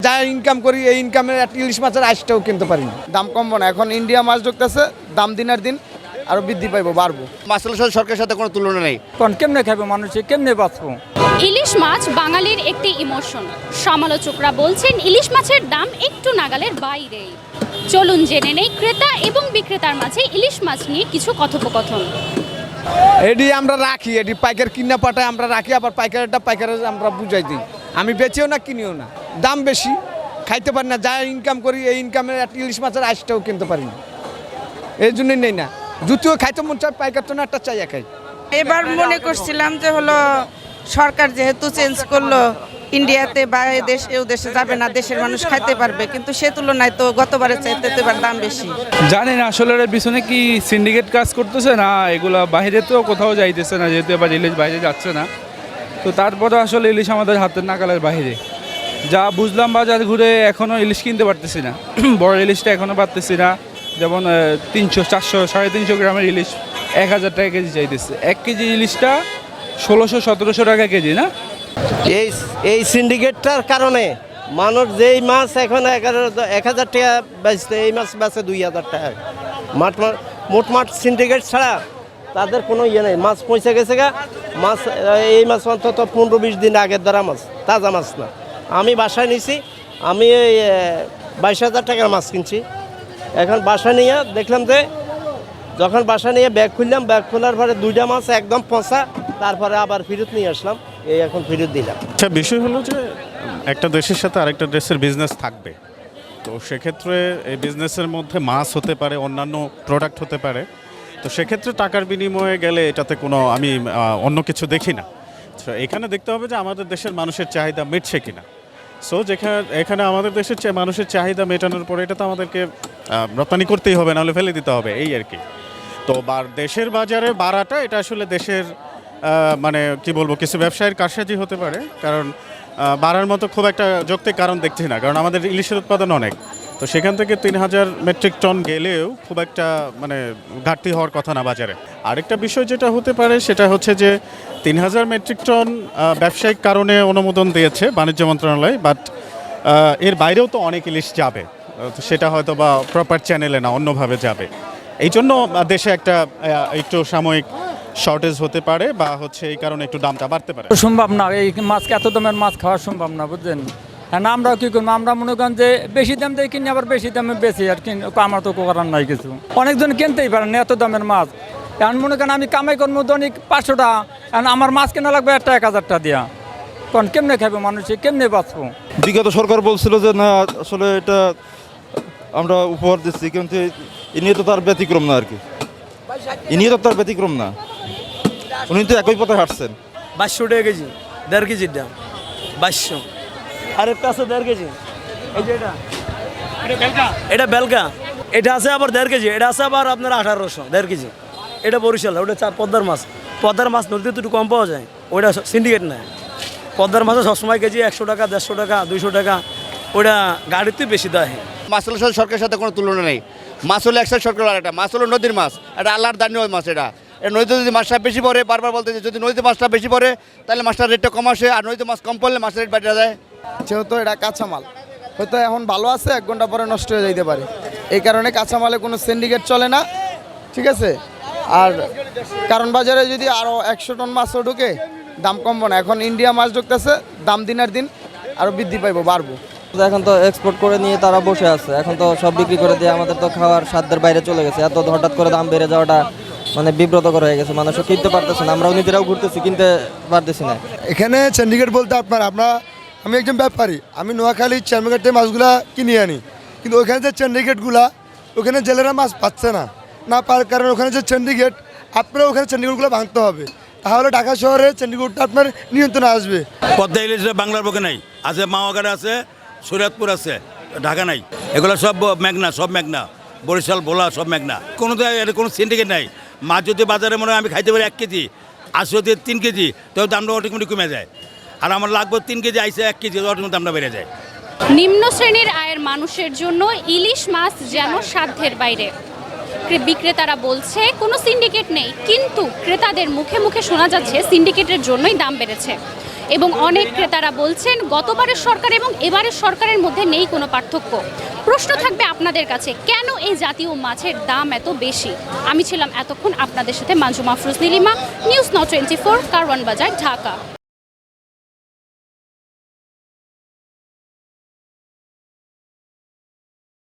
যা ইনকাম করি এই ইনকামের একটা ইলিশ মাছের আইসটাও কিনতে পারি না। দাম কমবো না, এখন ইন্ডিয়া মাছ ঢুকতেছে, দাম দিনের দিন আরো বৃদ্ধি পাইবো, বাড়বো। মাছের সাথে সরকারের সাথে কোনো তুলনা নেই। কোন কেমনে খাবে মানুষ, কেমনে বাঁচবো? ইলিশ মাছ বাঙালির একটি ইমোশন। সমালোচকরা বলছেন ইলিশ মাছের দাম একটু নাগালের বাইরে। চলুন জেনে নেই ক্রেতা এবং বিক্রেতার মাঝে ইলিশ মাছ নিয়ে কিছু কথোপকথন। এটি আমরা রাখি, এটি পাইকার কিনা পাঠায় আমরা রাখি, আবার পাইকারেরটা পাইকারের আমরা বুঝাই দিই। আমি বেচেও না কিনিও না, দাম বেশি, খাইতে পারি না। যা ইনকাম করি এই ইনকামের একটা ইলিশ মাছের আইসটাও কিনতে পারি না, এই জন্যই নেই না। যদিও খাইতে মন চায়, পাইকার তো না একটা চাই একাই। এবার মনে করছিলাম যে হলো সরকার যেহেতু চেঞ্জ করলো, ইন্ডিয়াতে বা ও দেশে যাবে না, দেশের মানুষ খাইতে পারবে, কিন্তু সে তুলনায় তো গতবারের চাইতে এবার দাম বেশি। জানি না আসলে এর পিছনে কি সিন্ডিকেট কাজ করতেছে না, এগুলা বাইরে তো কোথাও যাইতেছে না, যেহেতু এবার ইলিশ বাইরে যাচ্ছে না। তো তারপরে আসলে ইলিশ আমাদের হাতের নাগালের বাইরে। যা বুঝলাম বাজার ঘুরে এখনও ইলিশ কিনতে পারতেছি না, বড় ইলিশটা এখনও পারতেছি না। যেমন 300, 400, 350 গ্রামের ইলিশ 1000 টাকা কেজি চাইতেছে। 1 কেজি ইলিশটা 1600-1700 টাকা কেজি না। এই সিন্ডিকেটটার কারণে মানুষ যেই মাছ এখন 1000 টাকা বেচতে, এই মাছ বেচে 2000 টাকা। মোটমাট সিন্ডিকেট ছাড়া তাদের কোনো ইয়ে নেই। মাছ পৌঁছে গেছে গা, মাছ এই মাছ অন্তত 15-20 দিন আগের ধরা মাছ, তাজা মাছ না। আমি বাসায় নিছি, আমি 22,000 টাকার মাছ কিনছি। এখন বাসা নিয়ে দেখলাম যে যখন বাসা নিয়ে ব্যাগ খুললাম, ব্যাগ খোলার পরে 2টা মাছ একদম পচা, তারপরে আবার ফেরত নিয়ে আসলাম, এই এখন ফেরত দিলাম। আচ্ছা, বিষয় হলো যে একটা দেশের সাথে আরেকটা দেশের বিজনেস থাকবে, তো সেক্ষেত্রে এই বিজনেসের মধ্যে মাছ হতে পারে, অন্যান্য প্রোডাক্ট হতে পারে। তো সেক্ষেত্রে টাকার বিনিময়ে গেলে এটাতে কোনো আমি অন্য কিছু দেখি না। তো এখানে দেখতে হবে যে আমাদের দেশের মানুষের চাহিদা মিটছে কিনা। সো এখানে আমাদের দেশের মানুষের চাহিদা মেটানোর পরে এটা তো আমাদেরকে রপ্তানি করতেই হবে, নাহলে ফেলে দিতে হবে, এই আর কি। তো দেশের বাজারে বাড়াটা এটা আসলে দেশের মানে কি বলবো, কিছু ব্যবসায়ীর কারসাজি হতে পারে, কারণ বাড়ার মতো খুব একটা যৌক্তিক কারণ দেখছি না, কারণ আমাদের ইলিশের উৎপাদন অনেক। তো সেখান থেকে 3000 মেট্রিক টন গেলেও খুব একটা মানে ঘাটতি হওয়ার কথা না বাজারে। আরেকটা বিষয় যেটা হতে পারে সেটা হচ্ছে যে 3000 মেট্রিক টন ব্যবসায়িক কারণে অনুমোদন দিয়েছে বাণিজ্য মন্ত্রণালয়, বাট এর বাইরেও তো অনেক ইলিশ যাবে, সেটা হয়তো বা প্রপার চ্যানেলে না, অন্যভাবে যাবে। এই জন্য দেশে একটা একটু সাময়িক শর্টেজ হতে পারে, বা হচ্ছে এই কারণে একটু দামটা বাড়তে পারে। সম্ভব না, এই মাছকে এত দামের মাছ খাওয়া সম্ভব না, বুঝলেন। হ্যাঁ, আমরাও কী করবো, আমরা মনে করেন যে বেশি দাম দিয়ে কিনি, আবার বেশি দামে বেশি, আর আমার তো করার নাই কিছু। অনেকজন কিনতেই পারেন এত দামের মাছ। এখন মনে করেন আমি কামাই করবো দৈনিক 500 টাকা, এখন আমার মাছ কেনা লাগবে 1000 টাকা দিয়া। কারণ কেমনে খাবে মানুষ, কেমনে বাঁচবো? বিগত সরকার বলছিল যে না, আসলে এটা আমরা উপহার দিচ্ছি, কিন্তু এ নিয়ে তো তার ব্যতিক্রম না আর কি। এ নিয়ে তো তার ব্যতিক্রম না, উনি তো একই পথে হাঁটছেন। 2200 টাকা কেজি, 1.5 কেজির দাম 2200। আরেকটা আছে 1.5 কেজি, এই যে এটা বেলকা, এটা আছে আবার 1.5 কেজি, এটা আছে আবার আপনার 1800, 1.5 কেজি। এটা বরিশাল, ওটা পদ্মার মাছ। পদ্মার মাছ নদীতে একটু কম পাওয়া যায়, ওইটা সিন্ডিকেট নেয়। পদ্মার মাছে সবসময় কেজি 100 টাকা, 150 টাকা, 200 টাকা, ওটা গাড়িতে বেশি দেয়। মাছের সাথে সরকারের সাথে কোনো তুলনা নেই। মাছ হলো একসাথে সরকার, আর একটা মাছ হলো নদীর মাছ, এটা আল্লাহর দানি ওই মাছ। এটা নদীতে যদি মাছটা বেশি পড়ে, বারবার বলতে যদি নদীতে মাছটা বেশি পড়ে তাহলে মাছটার রেটটা কম আসে, আর নদীতে মাছ কম পড়লে মাছের রেট বেড়ে যায়। যেহেতু এটা কাঁচামাল, হয়তো এখন ভালো আছে, 1 ঘন্টা পরে নষ্ট হয়ে যেতে পারে, এই কারণে কাঁচামালে কোনো সিন্ডিকেট চলে না, ঠিক আছে। আর কারণ বাজারে যদি আরও 100 টন মাছও ঢুকে, দাম কমবো না। এখন ইন্ডিয়া মাছ ঢুকতেছে, দাম দিনের দিন আরও বৃদ্ধি পাইবো, বাড়বো। এখন তো এক্সপোর্ট করে নিয়ে তারা বসে আছে, এখন তো সব বিক্রি করে দিয়ে আমাদের তো খাওয়ার সাধ্যের বাইরে চলে গেছে। এত হঠাৎ করে দাম বেড়ে যাওয়াটা মানে বিব্রতকর হয়ে গেছে, মানুষ কিনতে পারতেছে না, আমরাও নিজেরাও ঘুরতেছি, কিনতে পারতেছি না। এখানে সিন্ডিকেট বলতে আমি একজন ব্যাপারী, আমি নোয়াখালীর চেয়ারম্যান থেকে মাছগুলা কিনে আনি, কিন্তু ওইখানে যে সিন্ডিকেটগুলা, ওখানে জেলেরা মাছ পাচ্ছে না পাওয়ার কারণে ওখানে যে সিন্ডিকেট, আপনারা ওখানে সিন্ডিকেটগুলো ভাঙতে হবে, তাহলে ঢাকা শহরে সিন্ডিকেটটা আপনার নিয়ন্ত্রণে আসবে। পদ্মা ইলিশ বাংলার বুকে নাই, আছে মাওয়াঘাট আছে, শরীয়তপুর আছে, ঢাকা নাই। এগুলো সব মেঘনা, সব মেঘনা, বরিশাল, ভোলা, সব মেঘনা। কোনো সিন্ডিকেট নাই। মাছ যদি বাজারে মনে হয় আমি খাইতে পারি 1 কেজি, আসে যদি 3 কেজি, তাহলে দামটা অটোমেটিক কমে যায়। আর আমার লাগবে 3 কেজি, আইসে 1 কেজি, অটোমেটিক দামটা বেড়ে যায়। নিম্ন শ্রেণীর আয়ের মানুষের জন্য ইলিশ মাছ যেন সাধ্যের বাইরে। বিক্রেতারা বলছে কোনো সিন্ডিকেট নেই, কিন্তু ক্রেতাদের মুখে মুখে শোনা যাচ্ছে সিন্ডিকেটের জন্যই দাম বেড়েছে। এবং অনেক ক্রেতারা বলছেন গতবারের সরকার এবং এবারের সরকারের মধ্যে নেই কোনো পার্থক্য। প্রশ্ন থাকবে আপনাদের কাছে, কেন এই জাতীয় মাছের দাম এত বেশি? আমি ছিলাম এতক্ষণ আপনাদের সাথে মঞ্জু মাফরুজ নীলিমা, নিউজ নাও 24, কারওয়ান বাজার, ঢাকা।